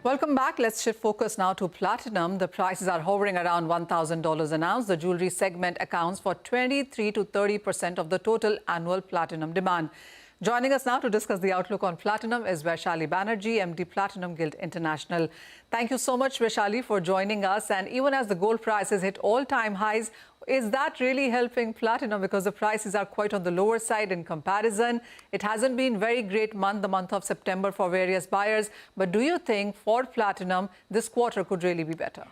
Welcome back. Let's shift focus now to platinum. The prices are hovering around $1,000 an ounce. The jewelry segment accounts for 23 to 30% of the total annual platinum demand. Joining us now to discuss the outlook on platinum is Vaishali Banerjee, MD Platinum Guild International. Thank you so much, Vaishali, for joining us. And even as the gold prices hit all-time highs, is that really helping platinum? Because the prices are quite on the lower side in comparison. It hasn't been very great the month of September for various buyers. But do you think for platinum, this quarter could really be better?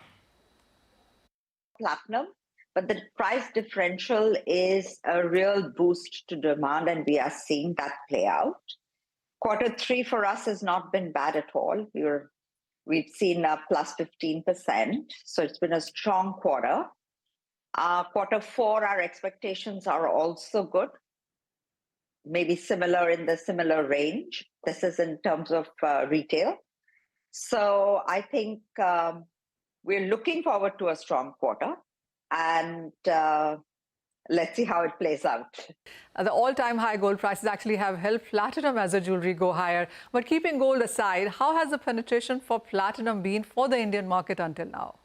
Platinum, but the price differential is a real boost to demand, and we are seeing that play out. Q3 for us has not been bad at all. We've seen a plus 15%, so it's been a strong quarter. Q4, our expectations are also good, maybe similar in the similar range. This is in terms of retail. So I think we're looking forward to a strong quarter, and let's see how it plays out. The all-time high gold prices actually have helped platinum as a jewelry go higher. But keeping gold aside, how has the penetration for platinum been for the Indian market until now?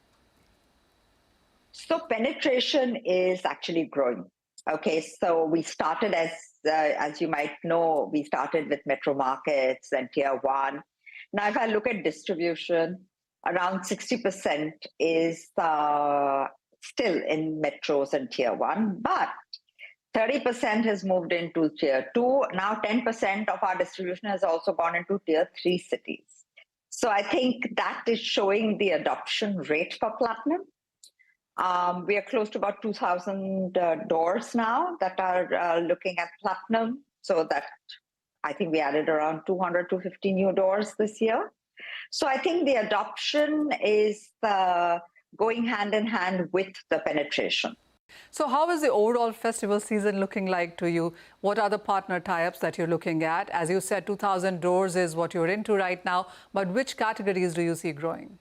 So penetration is actually growing. Okay, so we started as you might know, we started with metro markets and tier one. Now, if I look at distribution, around 60% is still in metros and tier one, but 30% has moved into tier two. Now 10% of our distribution has also gone into tier three cities. So I think that is showing the adoption rate for platinum. We are close to about 2,000 doors now that are looking at platinum. So that I think we added around 200 to 50 new doors this year. So I think the adoption is going hand in hand with the penetration. So how is the overall festival season looking like to you? What are the partner tie-ups that you're looking at? As you said, 2,000 doors is what you're into right now, but which categories do you see growing?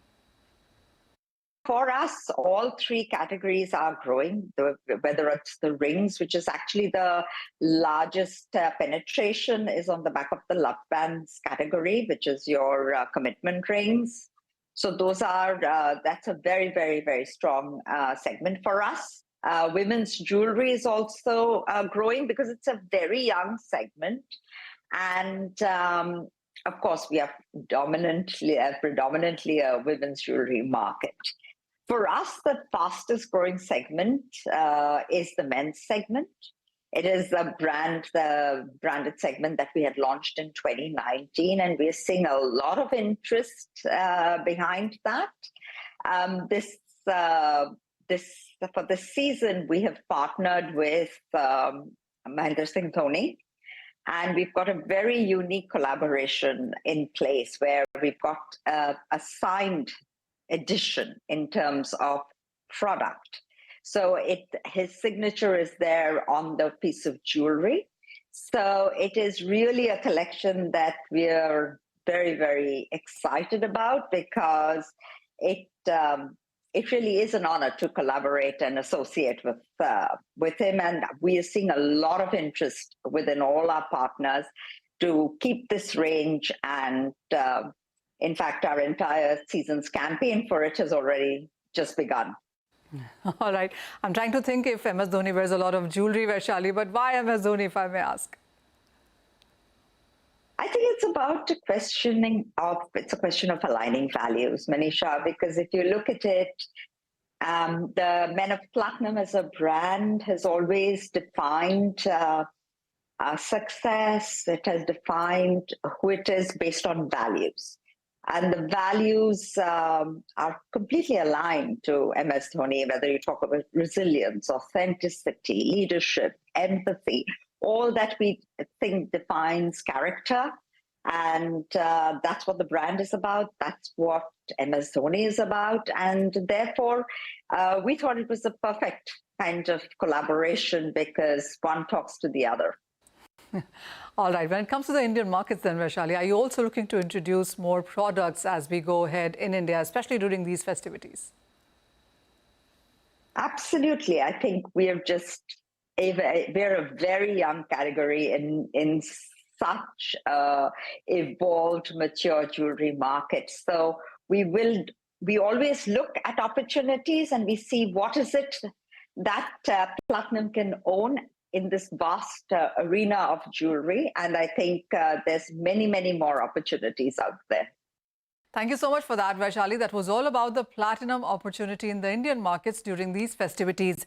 For us, all three categories are growing, whether it's the rings, which is actually the largest penetration, is on the back of the love bands category, which is your commitment rings. So those are, that's a very, very, very strong segment for us. Women's jewelry is also growing because it's a very young segment. And of course, we are predominantly a women's jewelry market. For us, the fastest growing segment is the men's segment. It is the branded segment that we had launched in 2019, and we're seeing a lot of interest behind that. For this season, we have partnered with Mahendra Singh Dhoni, and we've got a very unique collaboration in place where we've got a signed edition in terms of product. So his signature is there on the piece of jewelry. So it is really a collection that we're very, very excited about, because it really is an honor to collaborate and associate with him. And we are seeing a lot of interest within all our partners to keep this range. And in fact, our entire season's campaign for it has already just begun. All right. I'm trying to think if MS Dhoni wears a lot of jewelry, Vaishali, but why MS Dhoni, if I may ask? I think it's about it's a question of aligning values, Manisha, because if you look at it, the Men of Platinum as a brand has always defined success. It has defined who it is based on values. And the values are completely aligned to MS Dhoni, whether you talk about resilience, authenticity, leadership, empathy, all that we think defines character. And that's what the brand is about. That's what MS Dhoni is about. And therefore, we thought it was the perfect kind of collaboration because one talks to the other. All right. When it comes to the Indian markets then, Vaishali, are you also looking to introduce more products as we go ahead in India, especially during these festivities? Absolutely. I think we're a very young category in such evolved, mature jewelry market. So we always look at opportunities and we see what is it that platinum can own in this vast arena of jewelry. And I think there's many, many more opportunities out there. Thank you so much for that, Vaishali. That was all about the platinum opportunity in the Indian markets during these festivities.